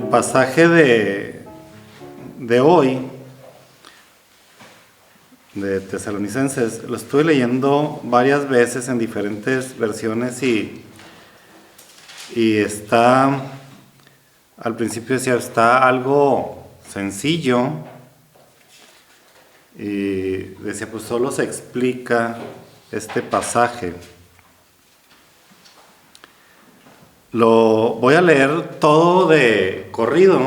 pasaje de hoy, de Tesalonicenses, lo estuve leyendo varias veces en diferentes versiones y está, al principio decía, está algo sencillo y decía, pues solo se explica este pasaje. Lo voy a leer todo de corrido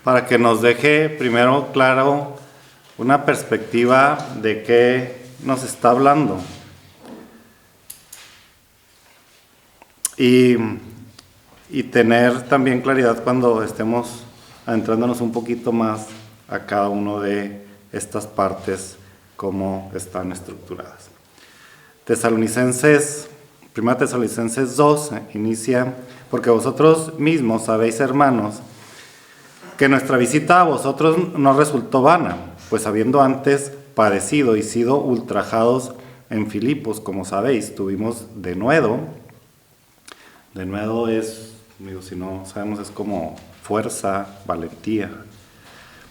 para que nos deje primero claro una perspectiva de qué nos está hablando. Y tener también claridad cuando estemos adentrándonos un poquito más a cada uno de estas partes, cómo están estructuradas. Primera Tesalonicenses 2 inicia: porque vosotros mismos sabéis, hermanos, que nuestra visita a vosotros no resultó vana, pues habiendo antes padecido y sido ultrajados en Filipos, como sabéis, tuvimos denuedo. Denuedo es, si no sabemos, es como fuerza, valentía.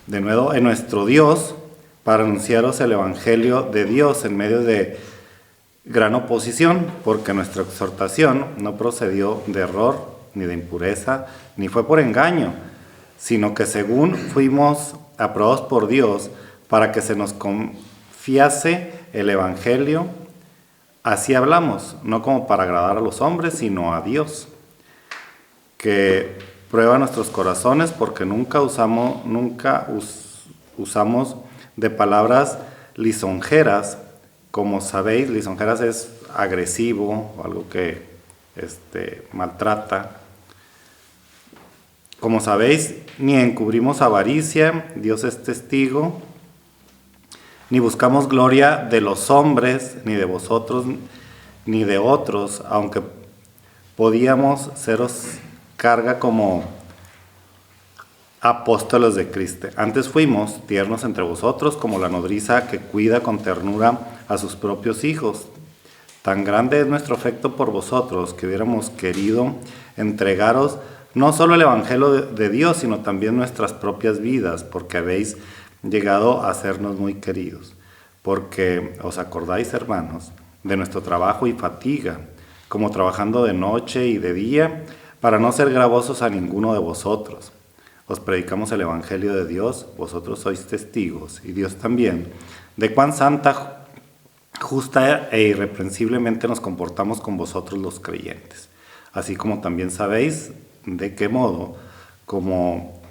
Denuedo en nuestro Dios para anunciaros el Evangelio de Dios en medio de gran oposición, porque nuestra exhortación no procedió de error, ni de impureza, ni fue por engaño, sino que según fuimos aprobados por Dios para que se nos confiase el Evangelio, así hablamos, no como para agradar a los hombres, sino a Dios, que prueba nuestros corazones, porque nunca usamos de palabras lisonjeras. Como sabéis, lisonjeras es agresivo, o algo que maltrata. Como sabéis, ni encubrimos avaricia, Dios es testigo, ni buscamos gloria de los hombres, ni de vosotros, ni de otros, aunque podíamos seros carga como apóstoles de Cristo. Antes fuimos tiernos entre vosotros, como la nodriza que cuida con ternura a sus propios hijos. Tan grande es nuestro afecto por vosotros, que hubiéramos querido entregaros no solo el Evangelio de Dios, sino también nuestras propias vidas, porque habéis llegado a sernos muy queridos. Porque os acordáis, hermanos, de nuestro trabajo y fatiga, como trabajando de noche y de día, para no ser gravosos a ninguno de vosotros. Os predicamos el Evangelio de Dios, vosotros sois testigos, y Dios también, de cuán santa, justa e irreprensiblemente nos comportamos con vosotros los creyentes. Así como también sabéis de qué modo, como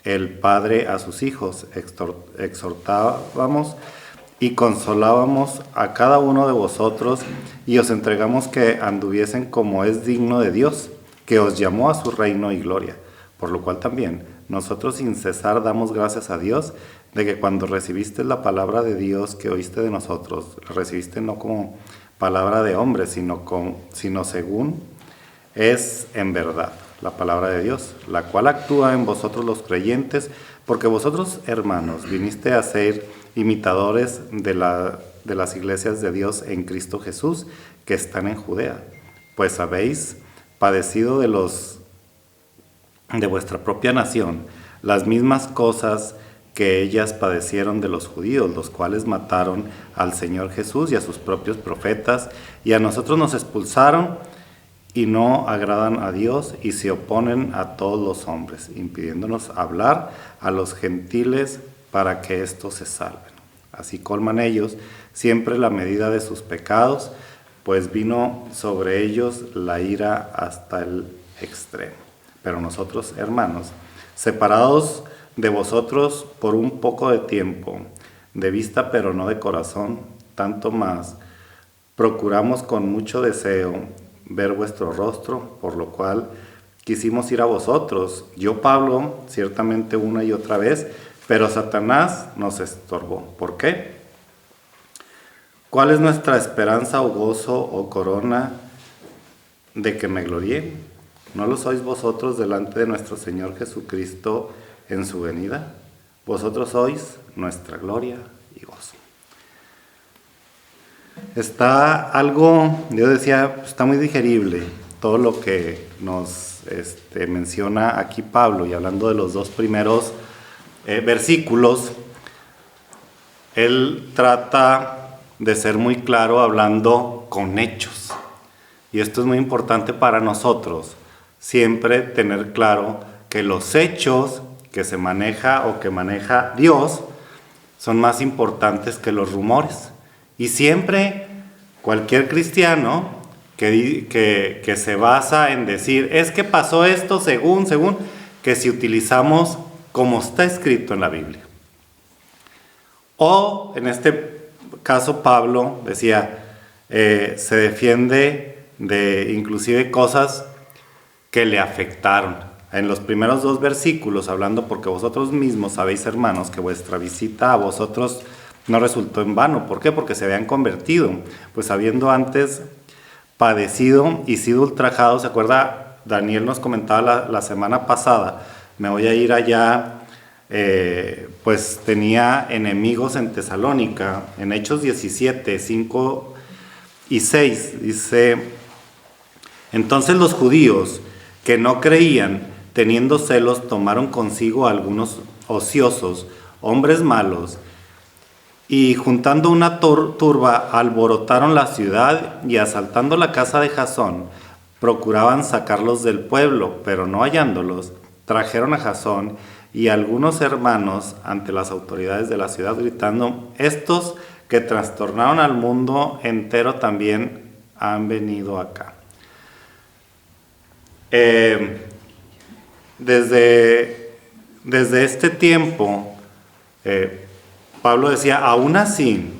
el Padre a sus hijos, exhortábamos y consolábamos a cada uno de vosotros, y os entregamos que anduviesen como es digno de Dios, que os llamó a su reino y gloria. Por lo cual también nosotros sin cesar damos gracias a Dios de que cuando recibiste la palabra de Dios que oíste de nosotros, la recibiste no como palabra de hombre, sino según es en verdad la palabra de Dios, la cual actúa en vosotros los creyentes, porque vosotros, hermanos, viniste a ser imitadores de las iglesias de Dios en Cristo Jesús, que están en Judea, pues habéis padecido de vuestra propia nación las mismas cosas que ellas padecieron de los judíos, los cuales mataron al Señor Jesús y a sus propios profetas, y a nosotros nos expulsaron y no agradan a Dios y se oponen a todos los hombres, impidiéndonos hablar a los gentiles para que éstos se salven. Así colman ellos siempre la medida de sus pecados, pues vino sobre ellos la ira hasta el extremo. Pero nosotros, hermanos, separados de vosotros por un poco de tiempo, de vista pero no de corazón, tanto más, procuramos con mucho deseo ver vuestro rostro, por lo cual quisimos ir a vosotros. Yo, Pablo, ciertamente una y otra vez, pero Satanás nos estorbó. ¿Por qué? ¿Cuál es nuestra esperanza o gozo o corona de que me gloríe? ¿No lo sois vosotros delante de nuestro Señor Jesucristo en su venida? Vosotros sois nuestra gloria y gozo. Está algo, yo decía, está muy digerible todo lo que nos menciona aquí Pablo, y hablando de los dos primeros versículos, él trata de ser muy claro hablando con hechos. Y esto es muy importante para nosotros, siempre tener claro que los hechos que se maneja o que maneja Dios son más importantes que los rumores. Y siempre cualquier cristiano que se basa en decir, es que pasó esto según, que si utilizamos como está escrito en la Biblia. O en este caso Pablo decía, se defiende de inclusive cosas que le afectaron. En los primeros 2 versículos, hablando porque vosotros mismos sabéis, hermanos, que vuestra visita a vosotros no resultó en vano. ¿Por qué? Porque se habían convertido, pues habiendo antes padecido y sido ultrajados. ¿Se acuerda? Daniel nos comentaba la semana pasada, me voy a ir allá, pues tenía enemigos en Tesalónica. En Hechos 17, 5 y 6 dice, entonces los judíos que no creían, teniendo celos, tomaron consigo a algunos ociosos, hombres malos, y juntando una turba, alborotaron la ciudad y asaltando la casa de Jasón, procuraban sacarlos del pueblo, pero no hallándolos, trajeron a Jasón y algunos hermanos ante las autoridades de la ciudad, gritando, estos que trastornaron al mundo entero también han venido acá. Desde este tiempo, Pablo decía, aún así,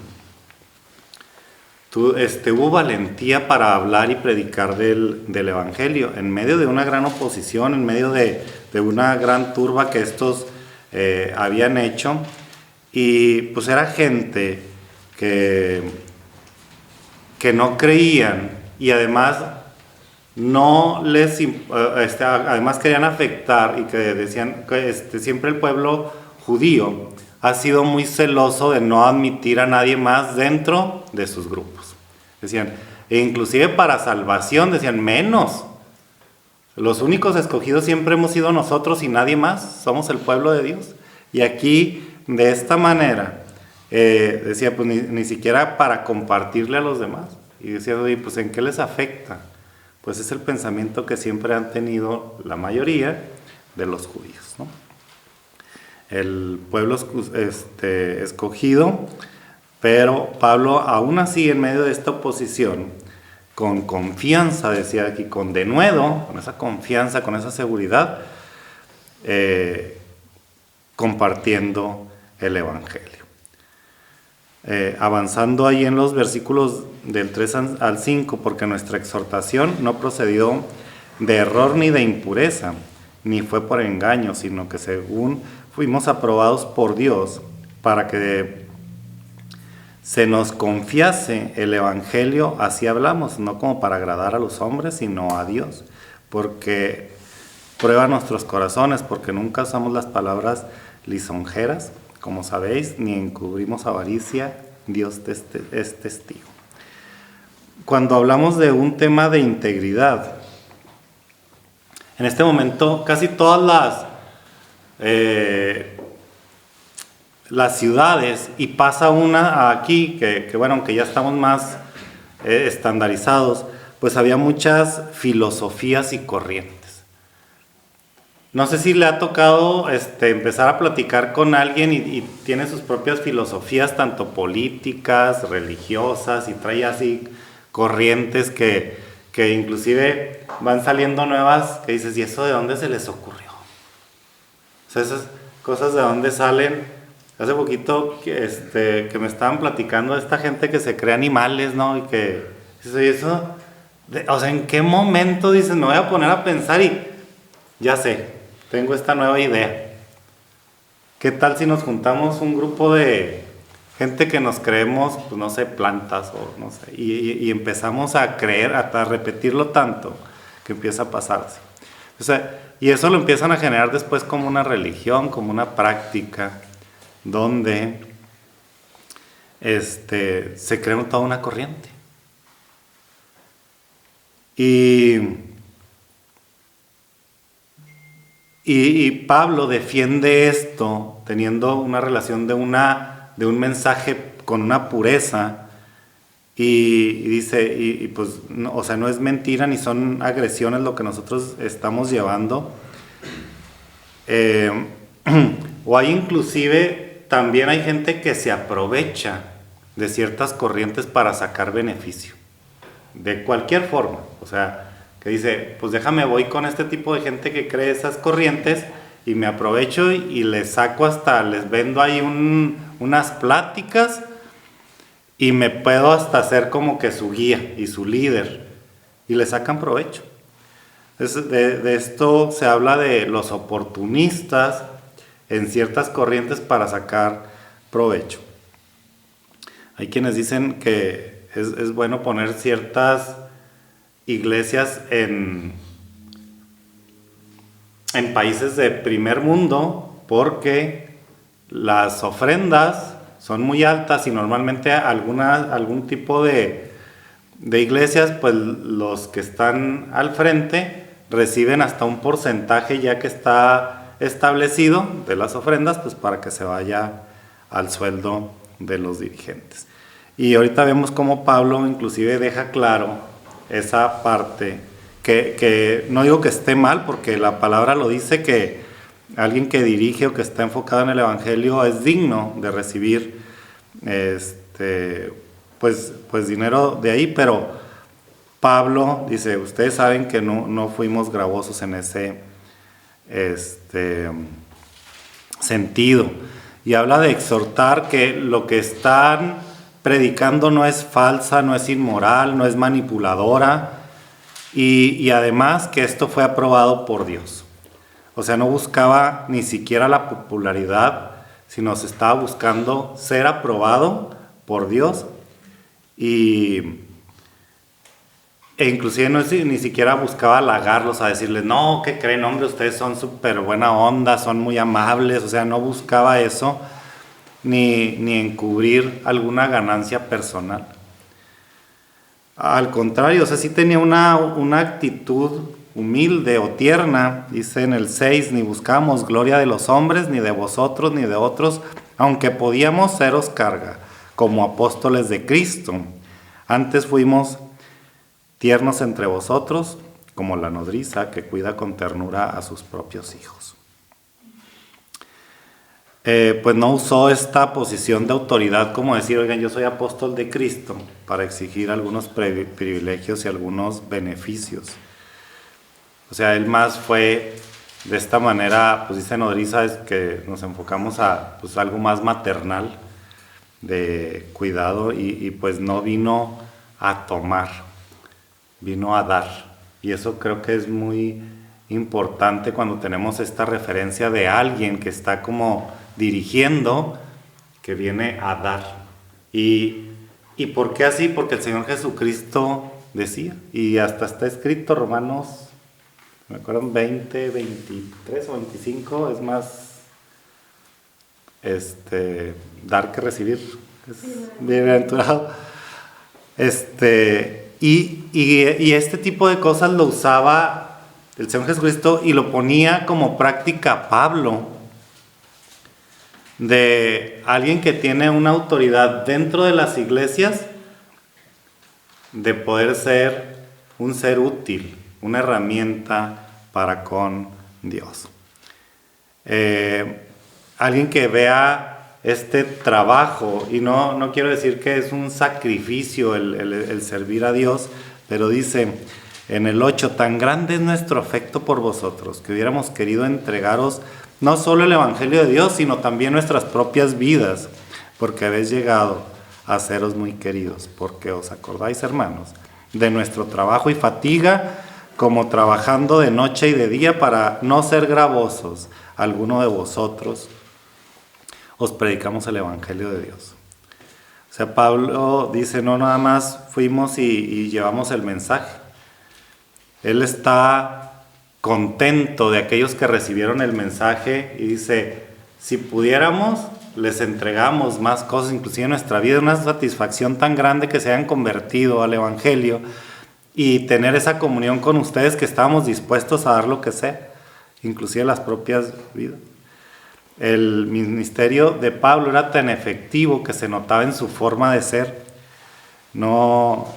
hubo valentía para hablar y predicar del Evangelio, en medio de una gran oposición, en medio de una gran turba que estos habían hecho, y pues era gente que no creían, y además además querían afectar, y que decían que siempre el pueblo judío ha sido muy celoso de no admitir a nadie más dentro de sus grupos. Decían, e inclusive para salvación, decían, menos. Los únicos escogidos siempre hemos sido nosotros y nadie más, somos el pueblo de Dios. Y aquí, de esta manera, decía, pues ni siquiera para compartirle a los demás. Y decía, oye, pues ¿en qué les afecta? Pues es el pensamiento que siempre han tenido la mayoría de los judíos, ¿no? El pueblo escogido, pero Pablo, aún así, en medio de esta oposición, con confianza, decía aquí, con denuedo, con esa confianza, con esa seguridad, compartiendo el Evangelio. Avanzando ahí en los versículos del 3 al 5, porque nuestra exhortación no procedió de error ni de impureza, ni fue por engaño, sino que según fuimos aprobados por Dios para que se nos confiase el Evangelio, así hablamos, no como para agradar a los hombres, sino a Dios, porque prueba nuestros corazones, porque nunca usamos las palabras lisonjeras, como sabéis, ni encubrimos avaricia, Dios es testigo. Cuando hablamos de un tema de integridad, en este momento casi todas las ciudades, y pasa una aquí, que bueno, aunque ya estamos más estandarizados, pues había muchas filosofías y corrientes. No sé si le ha tocado empezar a platicar con alguien y tiene sus propias filosofías, tanto políticas, religiosas, y trae así corrientes que inclusive van saliendo nuevas, que dices, ¿y eso de dónde se les ocurrió? O sea, esas cosas de dónde salen. Hace poquito que me estaban platicando de esta gente que se cree animales, ¿no? Y que eso, o sea, ¿en qué momento dices, me voy a poner a pensar y ya sé, tengo esta nueva idea? ¿Qué tal si nos juntamos un grupo de gente que nos creemos, pues no sé, plantas o no sé, y empezamos a creer, a repetirlo tanto que empieza a pasarse? O sea, y eso lo empiezan a generar después como una religión, como una práctica, donde se crea toda una corriente. Y Y Pablo defiende esto teniendo una relación de un mensaje con una pureza y dice, pues, no, o sea, no es mentira ni son agresiones lo que nosotros estamos llevando. O hay inclusive, también hay gente que se aprovecha de ciertas corrientes para sacar beneficio, de cualquier forma, o sea, que dice, pues déjame, voy con este tipo de gente que cree esas corrientes y me aprovecho y les saco hasta, les vendo ahí unas pláticas y me puedo hasta hacer como que su guía y su líder y le sacan provecho. De esto se habla de los oportunistas en ciertas corrientes para sacar provecho. Hay quienes dicen que es bueno poner ciertas iglesias en países de primer mundo porque las ofrendas son muy altas y normalmente algún tipo de iglesias, pues los que están al frente reciben hasta un porcentaje ya que está establecido de las ofrendas, pues para que se vaya al sueldo de los dirigentes. Y ahorita vemos cómo Pablo inclusive deja claro esa parte, que no digo que esté mal, porque la palabra lo dice, que alguien que dirige o que está enfocado en el evangelio es digno de recibir pues dinero de ahí, pero Pablo dice, ustedes saben que no fuimos gravosos en ese sentido, y habla de exhortar que lo que están predicando no es falsa, no es inmoral, no es manipuladora, y además que esto fue aprobado por Dios. O sea, no buscaba ni siquiera la popularidad, sino se estaba buscando ser aprobado por Dios, e inclusive ni siquiera buscaba halagarlos, a decirles, no, ¿qué creen? Hombre, ustedes son súper buena onda, son muy amables. O sea, no buscaba eso, ni encubrir alguna ganancia personal. Al contrario, o sea, sí tenía una actitud humilde o tierna. Dice en el 6, ni buscábamos gloria de los hombres, ni de vosotros, ni de otros, aunque podíamos seros carga, como apóstoles de Cristo. Antes fuimos tiernos entre vosotros, como la nodriza que cuida con ternura a sus propios hijos. Pues no usó esta posición de autoridad como decir, oigan, yo soy apóstol de Cristo, para exigir algunos privilegios y algunos beneficios. O sea, él más fue de esta manera, pues dice nodriza, es que nos enfocamos a pues, algo más maternal, de cuidado, y pues no vino a tomar, vino a dar. Y eso creo que es muy importante cuando tenemos esta referencia de alguien que está como dirigiendo, que viene a dar. ¿Y por qué así? Porque el Señor Jesucristo decía, y hasta está escrito Romanos, me acuerdo, 20, 23 o 25, es más dar que recibir, es bienaventurado. Y este tipo de cosas lo usaba el Señor Jesucristo y lo ponía como práctica Pablo, de alguien que tiene una autoridad dentro de las iglesias, de poder ser un ser útil, una herramienta para con Dios. Alguien que vea este trabajo, y no quiero decir que es un sacrificio el servir a Dios, pero dice en el 8, tan grande es nuestro afecto por vosotros, que hubiéramos querido entregaros no solo el evangelio de Dios, sino también nuestras propias vidas, porque habéis llegado a seros muy queridos, porque os acordáis, hermanos, de nuestro trabajo y fatiga, como trabajando de noche y de día para no ser gravosos a alguno de vosotros, os predicamos el evangelio de Dios. O sea, Pablo dice, no nada más fuimos y llevamos el mensaje. Él está contento de aquellos que recibieron el mensaje y dice, si pudiéramos, les entregamos más cosas, inclusive en nuestra vida, una satisfacción tan grande que se hayan convertido al evangelio y tener esa comunión con ustedes, que estábamos dispuestos a dar lo que sea. inclusive las propias vidas. El ministerio de Pablo era tan efectivo que se notaba en su forma de ser. No,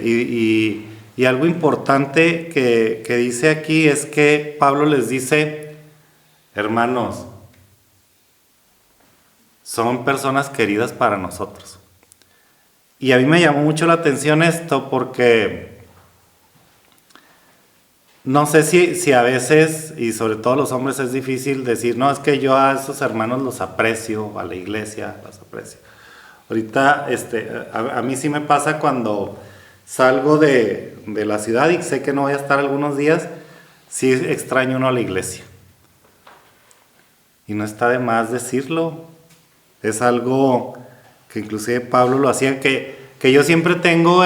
y algo importante que dice aquí es que Pablo les dice: hermanos, son personas queridas para nosotros. Y a mí me llamó mucho la atención esto porque no sé si a veces, y sobre todo los hombres, es difícil decir, no, es que yo a esos hermanos los aprecio, a la iglesia los aprecio. Ahorita, a mí sí me pasa cuando salgo de la ciudad y sé que no voy a estar algunos días, sí extraño uno a la iglesia. Y no está de más decirlo. Es algo que inclusive Pablo lo hacía, que yo siempre tengo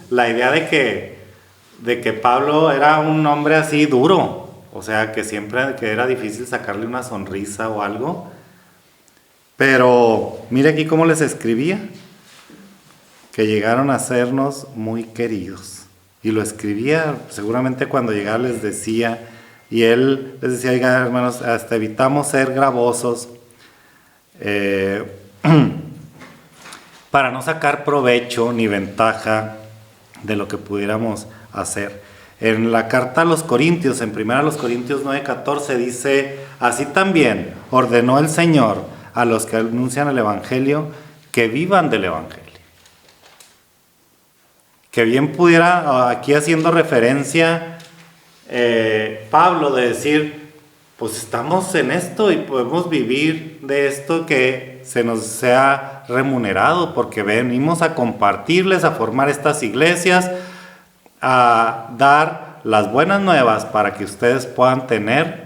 la idea de que Pablo era un hombre así duro, o sea, que siempre que era difícil sacarle una sonrisa o algo. Pero mire aquí cómo les escribía, que llegaron a sernos muy queridos. Y lo escribía, seguramente cuando llegaba les decía, y él les decía: oigan, hermanos, hasta evitamos ser gravosos, para no sacar provecho ni ventaja de lo que pudiéramos hacer. En la carta a los Corintios, en 1 Corintios 9:14 dice: así también ordenó el Señor a los que anuncian el Evangelio que vivan del Evangelio. Que bien pudiera, aquí haciendo referencia Pablo, de decir, pues estamos en esto y podemos vivir de esto, que se nos sea remunerado, porque venimos a compartirles, a formar estas iglesias, a dar las buenas nuevas para que ustedes puedan tener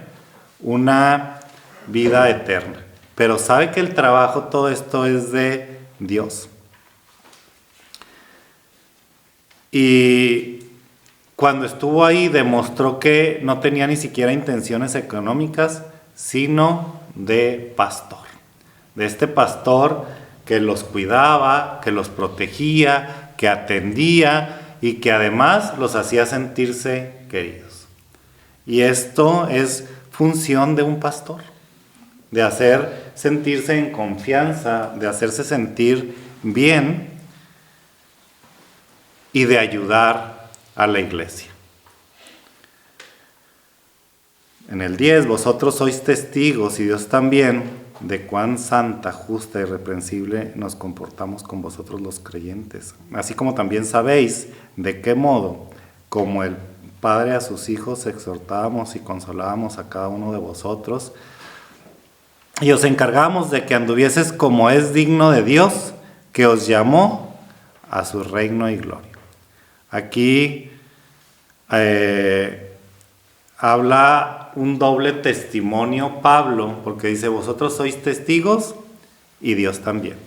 una vida eterna. Pero sabe que el trabajo, todo esto es de Dios. Y cuando estuvo ahí demostró que no tenía ni siquiera intenciones económicas, sino de pastor. De este pastor que los cuidaba, que los protegía, que atendía y que además los hacía sentirse queridos. Y esto es función de un pastor, de hacer sentirse en confianza, de hacerse sentir bien y de ayudar a la iglesia. En el 10, vosotros sois testigos, y Dios también, de cuán santa, justa y irreprensible nos comportamos con vosotros los creyentes. Así como también sabéis de qué modo, como el Padre a sus hijos, exhortábamos y consolábamos a cada uno de vosotros, y os encargamos de que anduvieses como es digno de Dios, que os llamó a su reino y gloria. Aquí habla un doble testimonio Pablo, porque dice: vosotros sois testigos y Dios también.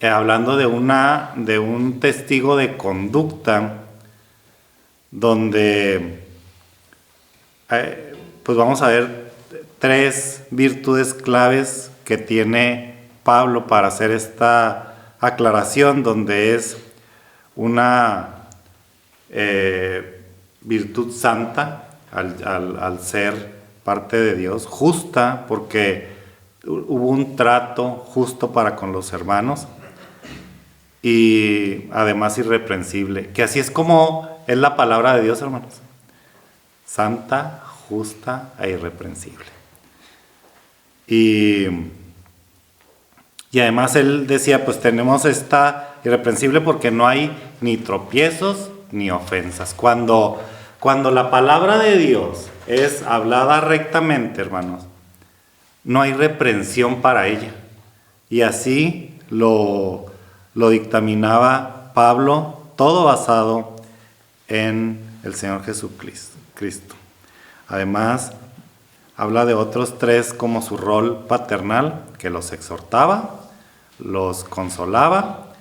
Hablando de un testigo de conducta, donde pues vamos a ver 3 virtudes claves que tiene Pablo para hacer esta aclaración, donde es una virtud santa al ser parte de Dios, justa porque hubo un trato justo para con los hermanos, y además irreprensible, que así es como es la palabra de Dios, hermanos: santa, justa e irreprensible. Y además él decía, pues tenemos esta irreprensible porque no hay ni tropiezos ni ofensas. Cuando la palabra de Dios es hablada rectamente, hermanos, no hay reprensión para ella. Y así lo dictaminaba Pablo, todo basado en el Señor Jesucristo. Además, habla de otros 3 como su rol paternal, que los exhortaba, los consolaba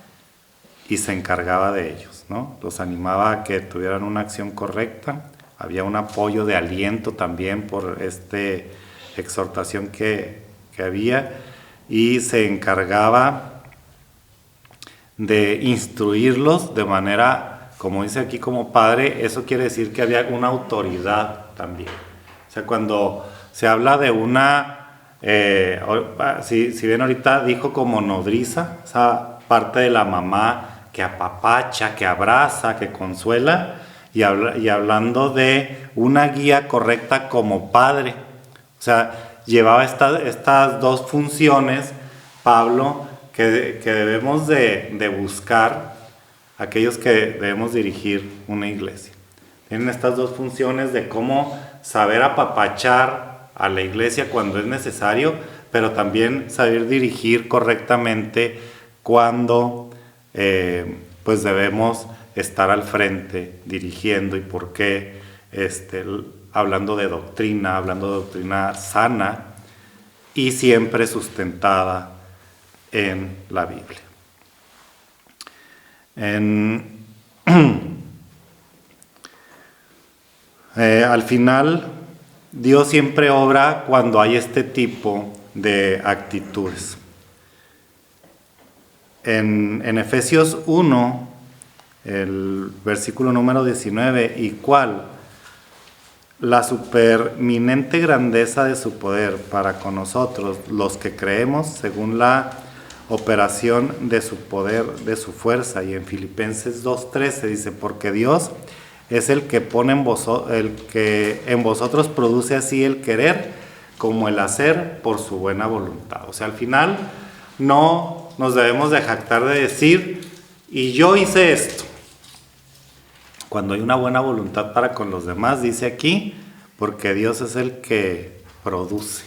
y se encargaba de ellos, ¿no? Los animaba a que tuvieran una acción correcta. Había un apoyo de aliento también por esta exhortación que había, y se encargaba de instruirlos de manera, como dice aquí, como padre. Eso quiere decir que había una autoridad también. O sea, cuando se habla de una, si bien ahorita dijo como nodriza, esa parte de la mamá que apapacha, que abraza, que consuela, y hablando de una guía correcta como padre. O sea, llevaba estas dos funciones, Pablo, que debemos de buscar aquellos que debemos dirigir una iglesia. Tienen estas dos funciones de cómo saber apapachar a la iglesia cuando es necesario, pero también saber dirigir correctamente cuando pues debemos estar al frente dirigiendo y por qué, hablando de doctrina sana y siempre sustentada en la Biblia. Al final, Dios siempre obra cuando hay este tipo de actitudes. En Efesios 1, el versículo número 19, y cuál la superminente grandeza de su poder para con nosotros, los que creemos, según la operación de su poder, de su fuerza. Y en Filipenses 2:13 dice, porque Dios es el que pone el que en vosotros produce así el querer como el hacer por su buena voluntad. O sea, al final no nos debemos de jactar de decir, y yo hice esto. Cuando hay una buena voluntad para con los demás, dice aquí, porque Dios es el que produce,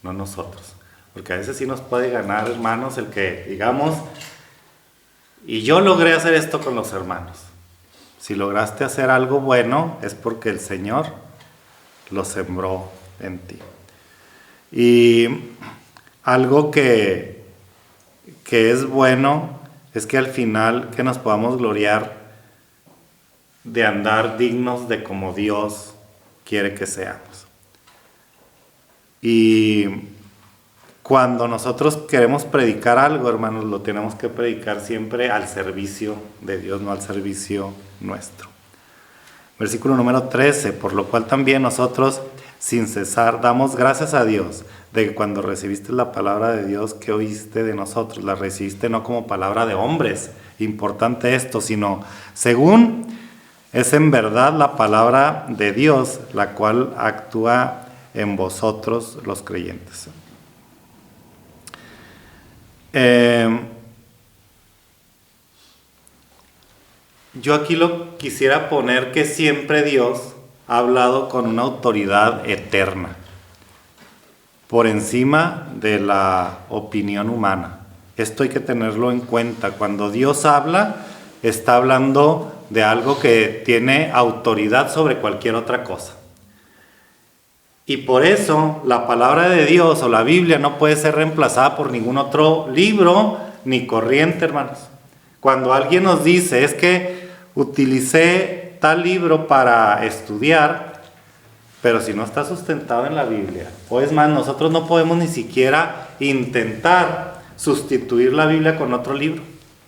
no nosotros. Porque a veces sí nos puede ganar, hermanos, el que digamos, y yo logré hacer esto con los hermanos. Si lograste hacer algo bueno, es porque el Señor lo sembró en ti. Y algo que es bueno es que al final que nos podamos gloriar de andar dignos de como Dios quiere que seamos. Y cuando nosotros queremos predicar algo, hermanos, lo tenemos que predicar siempre al servicio de Dios, no al servicio nuestro. Versículo número 13, por lo cual también nosotros, sin cesar, damos gracias a Dios de que cuando recibiste la palabra de Dios que oíste de nosotros, la recibiste no como palabra de hombres, importante esto, sino según es en verdad la palabra de Dios, la cual actúa en vosotros los creyentes. Yo aquí lo quisiera poner que siempre Dios ha hablado con una autoridad eterna, por encima de la opinión humana. Esto hay que tenerlo en cuenta. Cuando Dios habla, está hablando de algo que tiene autoridad sobre cualquier otra cosa. Y por eso la palabra de Dios o la Biblia no puede ser reemplazada por ningún otro libro ni corriente, hermanos. Cuando alguien nos dice, es que utilicé tal libro para estudiar, pero si no está sustentado en la Biblia, o es más, nosotros no podemos ni siquiera intentar sustituir la Biblia con otro libro.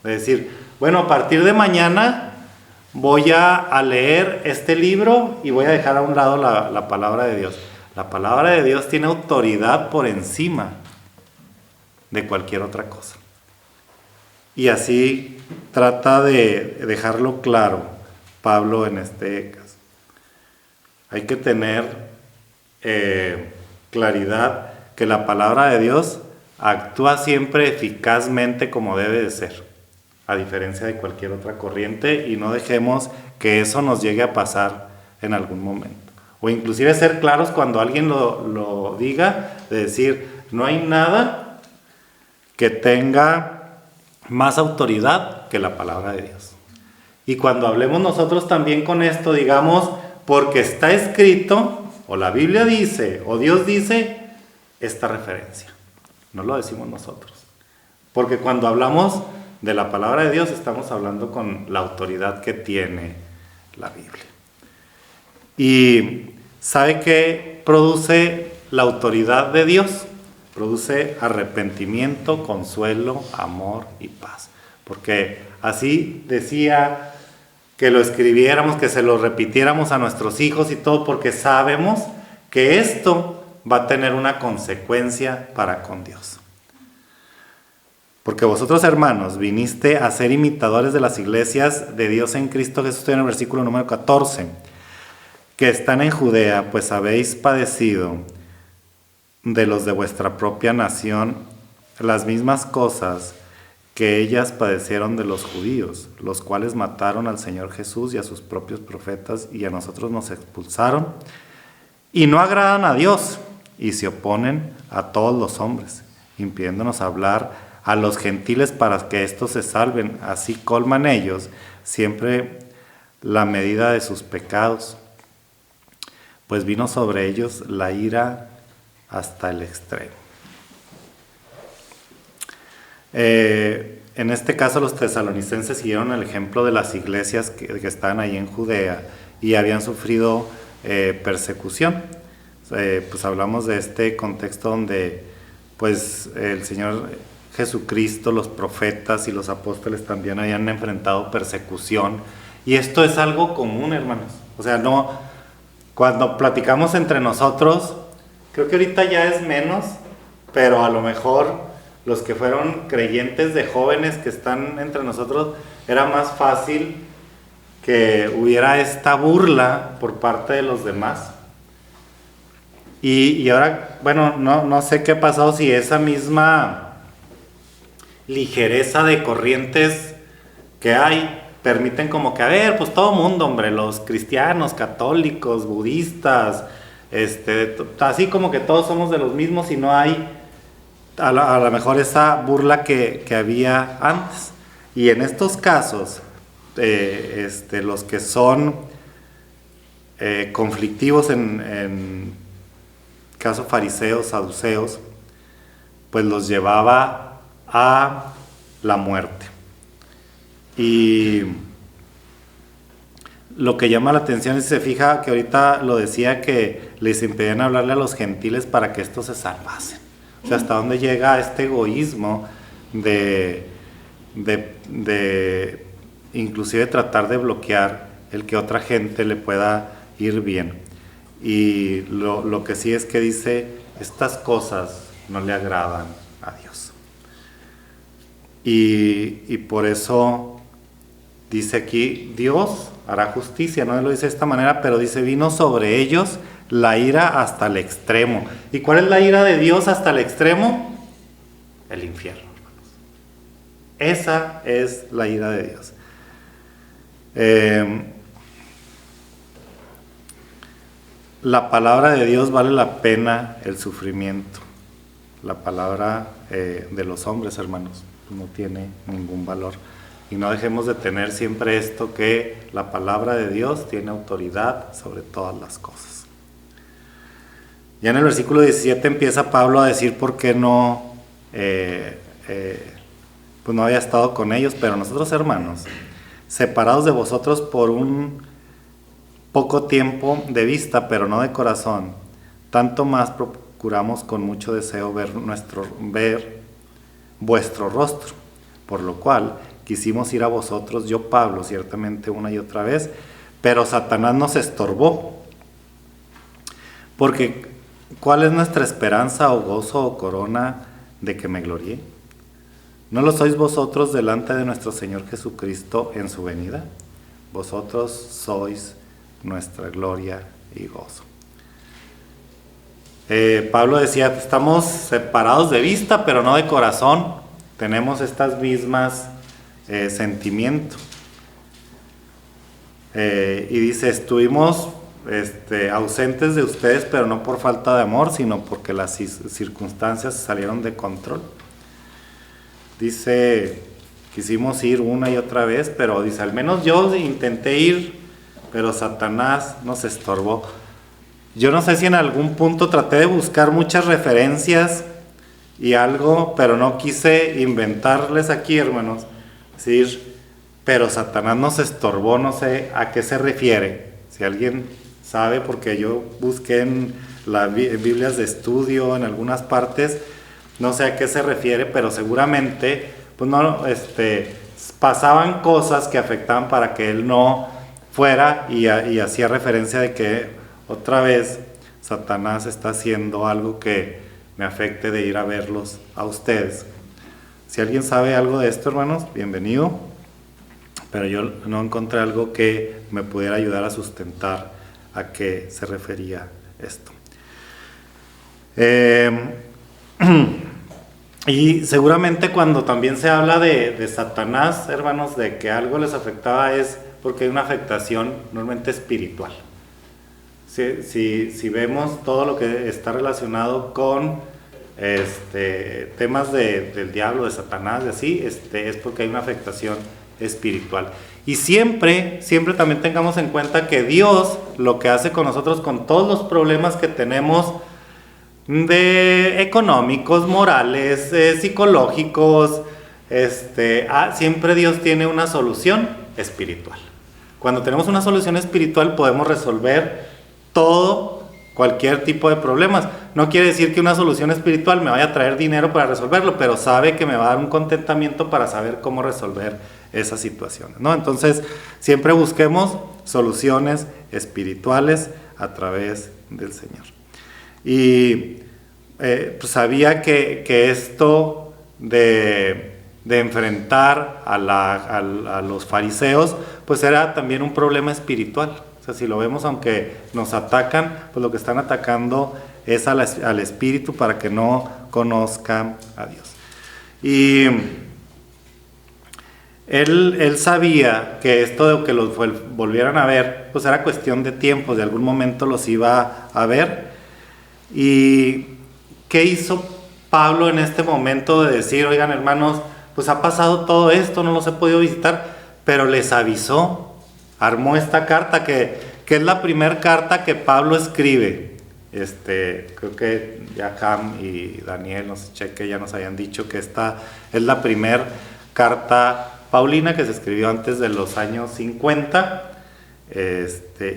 Es decir, bueno, a partir de mañana voy a leer este libro y voy a dejar a un lado la palabra de Dios. La palabra de Dios tiene autoridad por encima de cualquier otra cosa. Y así trata de dejarlo claro Pablo en este caso. Hay que tener claridad que la palabra de Dios actúa siempre eficazmente como debe de ser, a diferencia de cualquier otra corriente, y no dejemos que eso nos llegue a pasar en algún momento. O inclusive ser claros cuando alguien lo diga, de decir, no hay nada que tenga más autoridad que la palabra de Dios. Y cuando hablemos nosotros también con esto, digamos, porque está escrito, o la Biblia dice, o Dios dice, esta referencia. No lo decimos nosotros. Porque cuando hablamos de la palabra de Dios, estamos hablando con la autoridad que tiene la Biblia. ¿Y sabe qué produce la autoridad de Dios? Produce arrepentimiento, consuelo, amor y paz. Porque así decía que lo escribiéramos, que se lo repitiéramos a nuestros hijos y todo, porque sabemos que esto va a tener una consecuencia para con Dios. Porque vosotros, hermanos, viniste a ser imitadores de las iglesias de Dios en Cristo Jesús. Estoy en el versículo número 14. Que están en Judea, pues habéis padecido de los de vuestra propia nación las mismas cosas que ellas padecieron de los judíos, los cuales mataron al Señor Jesús y a sus propios profetas, y a nosotros nos expulsaron, y no agradan a Dios, y se oponen a todos los hombres, impidiéndonos hablar a los gentiles para que éstos se salven. Así colman ellos siempre la medida de sus pecados, pues vino sobre ellos la ira hasta el extremo. En este caso los tesalonicenses siguieron el ejemplo de las iglesias que estaban ahí en Judea y habían sufrido persecución. Pues hablamos de este contexto donde pues el Señor Jesucristo, los profetas y los apóstoles también habían enfrentado persecución, y esto es algo común, hermanos. O sea, no, cuando platicamos entre nosotros, creo que ahorita ya es menos, pero a lo mejor los que fueron creyentes de jóvenes que están entre nosotros, era más fácil que hubiera esta burla por parte de los demás. Y ahora, bueno, no sé qué ha pasado, si esa misma ligereza de corrientes que hay permiten como que, a ver, pues todo mundo, hombre, los cristianos, católicos, budistas, así como que todos somos de los mismos, y no hay a lo mejor esa burla que había antes. Y en estos casos, los que son conflictivos, en caso fariseos, saduceos, pues los llevaba a la muerte. Y lo que llama la atención es, si se fija, que ahorita lo decía, que les impedían hablarle a los gentiles para que estos se salvasen. O sea, hasta dónde llega este egoísmo de inclusive tratar de bloquear el que otra gente le pueda ir bien. Y lo que sí es que dice, estas cosas no le agradan a Dios. Y por eso dice aquí, Dios hará justicia. No lo dice de esta manera, pero dice, vino sobre ellos la ira hasta el extremo. ¿Y cuál es la ira de Dios hasta el extremo? El infierno, hermanos. Esa es la ira de Dios. La palabra de Dios vale la pena el sufrimiento. La palabra de los hombres, hermanos, no tiene ningún valor. Y no dejemos de tener siempre esto, que la palabra de Dios tiene autoridad sobre todas las cosas. Ya en el versículo 17 empieza Pablo a decir por qué no, pues no había estado con ellos. Pero nosotros, hermanos, separados de vosotros por un poco tiempo de vista, pero no de corazón, tanto más procuramos con mucho deseo ver vuestro rostro, por lo cual quisimos ir a vosotros, yo Pablo, ciertamente una y otra vez, pero Satanás nos estorbó. Porque ¿cuál es nuestra esperanza o gozo o corona de que me gloríe? ¿No lo sois vosotros delante de nuestro Señor Jesucristo en su venida? Vosotros sois nuestra gloria y gozo. Pablo decía, estamos separados de vista, pero no de corazón. Tenemos estas mismas sentimientos. Y dice, estuvimos ausentes de ustedes, pero no por falta de amor, sino porque las circunstancias salieron de control. Dice, quisimos ir una y otra vez, pero dice, al menos yo intenté ir, pero Satanás nos estorbó. Yo no sé si en algún punto traté de buscar muchas referencias y algo, pero no quise inventarles aquí, hermanos. Es decir, pero Satanás nos estorbó, no sé a qué se refiere. Si alguien sabe, porque yo busqué en las Biblias de estudio, en algunas partes, no sé a qué se refiere, pero seguramente pues no, pasaban cosas que afectaban para que él no fuera, y hacía referencia de que otra vez Satanás está haciendo algo que me afecte de ir a verlos a ustedes. Si alguien sabe algo de esto, hermanos, bienvenido, pero yo no encontré algo que me pudiera ayudar a sustentar a qué se refería esto. Y seguramente cuando también se habla de Satanás, hermanos, de que algo les afectaba, es porque hay una afectación normalmente espiritual. Si vemos todo lo que está relacionado con temas del diablo, de Satanás, y así, es porque hay una afectación espiritual. Y siempre también tengamos en cuenta que Dios lo que hace con nosotros, con todos los problemas que tenemos, de económicos, morales, psicológicos, siempre Dios tiene una solución espiritual. Cuando tenemos una solución espiritual podemos resolver cualquier tipo de problemas. No quiere decir que una solución espiritual me vaya a traer dinero para resolverlo, pero sabe que me va a dar un contentamiento para saber cómo resolver esas situaciones, ¿no? Entonces, siempre busquemos soluciones espirituales a través del Señor. Y pues sabía que esto de enfrentar a los fariseos, pues era también un problema espiritual. O sea, si lo vemos, aunque nos atacan, pues lo que están atacando es al espíritu para que no conozcan a Dios. Y él sabía que esto de que los volvieran a ver, pues era cuestión de tiempo, de algún momento los iba a ver. ¿Y qué hizo Pablo en este momento de decir, oigan hermanos, pues ha pasado todo esto, no los he podido visitar, pero les avisó? Armó esta carta que es la primera carta que Pablo escribe. Creo que ya Ham y Daniel, no sé, Cheque, ya nos habían dicho que esta es la primera carta paulina que se escribió antes de los años 50.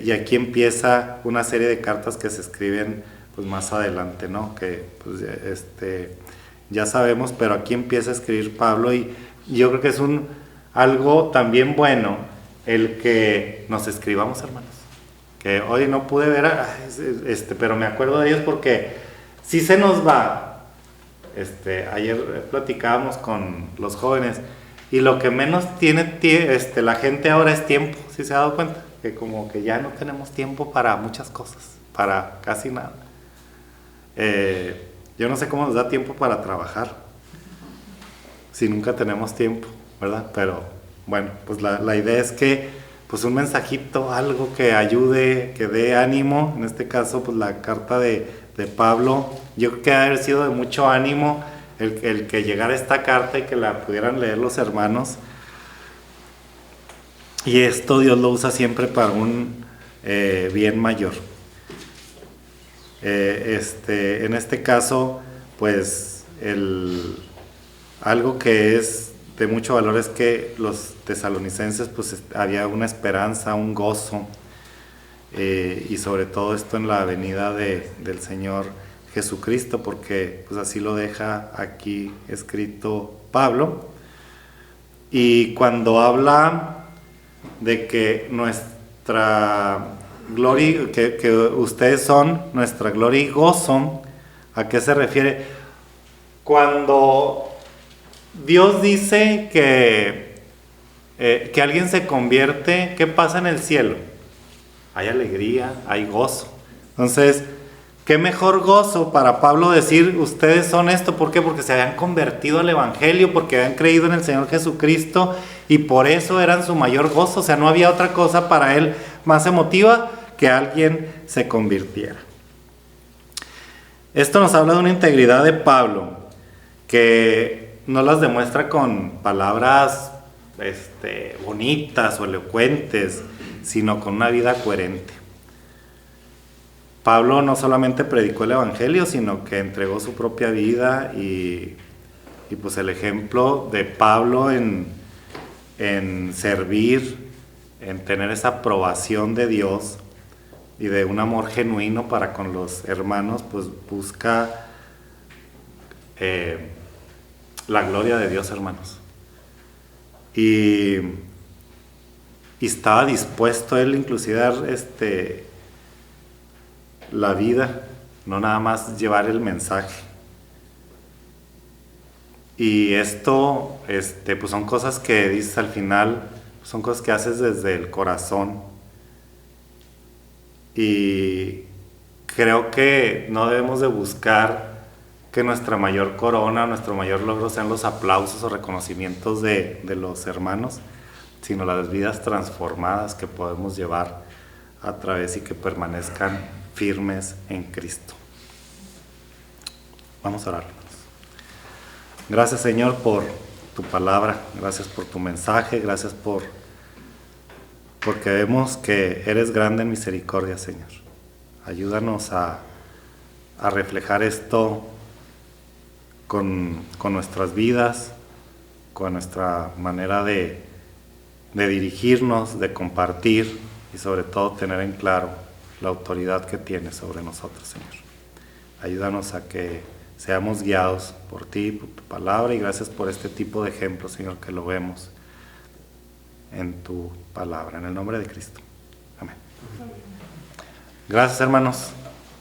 Y aquí empieza una serie de cartas que se escriben pues más adelante, ¿no? Que pues, ya sabemos, pero aquí empieza a escribir Pablo, y yo creo que es algo también bueno el que nos escribamos, hermanos. Que hoy no pude ver, pero me acuerdo de ellos porque si se nos va. Ayer platicábamos con los jóvenes y lo que menos tiene la gente ahora es tiempo. ¿Sí se ha dado cuenta? Que como que ya no tenemos tiempo para muchas cosas, para casi nada. Yo no sé cómo nos da tiempo para trabajar si nunca tenemos tiempo, ¿verdad? Pero bueno, pues la idea es que pues un mensajito, algo que ayude, que dé ánimo. En este caso, pues la carta de Pablo, yo creo que ha sido de mucho ánimo el que llegara esta carta y que la pudieran leer los hermanos. Y esto Dios lo usa siempre para un bien mayor. En este caso, pues algo que es de mucho valor es que los tesalonicenses, pues había una esperanza, un gozo, y sobre todo esto en la venida del Señor Jesucristo, porque pues así lo deja aquí escrito Pablo. Y cuando habla de que nuestra gloria, que ustedes son nuestra gloria y gozo, ¿a qué se refiere? Cuando Dios dice que alguien se convierte, ¿qué pasa en el cielo? Hay alegría, hay gozo. Entonces, qué mejor gozo para Pablo decir, ustedes son esto. ¿Por qué? Porque se habían convertido al Evangelio, porque habían creído en el Señor Jesucristo, y por eso eran su mayor gozo. O sea, no había otra cosa para él más emotiva que alguien se convirtiera. Esto nos habla de una integridad de Pablo, que no las demuestra con palabras bonitas o elocuentes, sino con una vida coherente. Pablo no solamente predicó el Evangelio, sino que entregó su propia vida, y pues el ejemplo de Pablo en servir, en tener esa aprobación de Dios y de un amor genuino para con los hermanos, pues busca la gloria de Dios, hermanos. Y estaba dispuesto él inclusive a dar la vida, no nada más llevar el mensaje. Y esto, pues son cosas que dices al final, son cosas que haces desde el corazón. Y creo que no debemos de buscar que nuestra mayor corona, nuestro mayor logro sean los aplausos o reconocimientos de los hermanos, sino las vidas transformadas que podemos llevar a través y que permanezcan firmes en Cristo. Vamos a orar. Gracias, Señor, por tu palabra, gracias por tu mensaje, gracias porque vemos que eres grande en misericordia, Señor. Ayúdanos a reflejar esto con nuestras vidas, con nuestra manera de dirigirnos, de compartir y sobre todo tener en claro la autoridad que tienes sobre nosotros, Señor. Ayúdanos a que seamos guiados por ti, por tu palabra, y gracias por este tipo de ejemplos, Señor, que lo vemos en tu palabra, en el nombre de Cristo. Amén. Gracias, hermanos.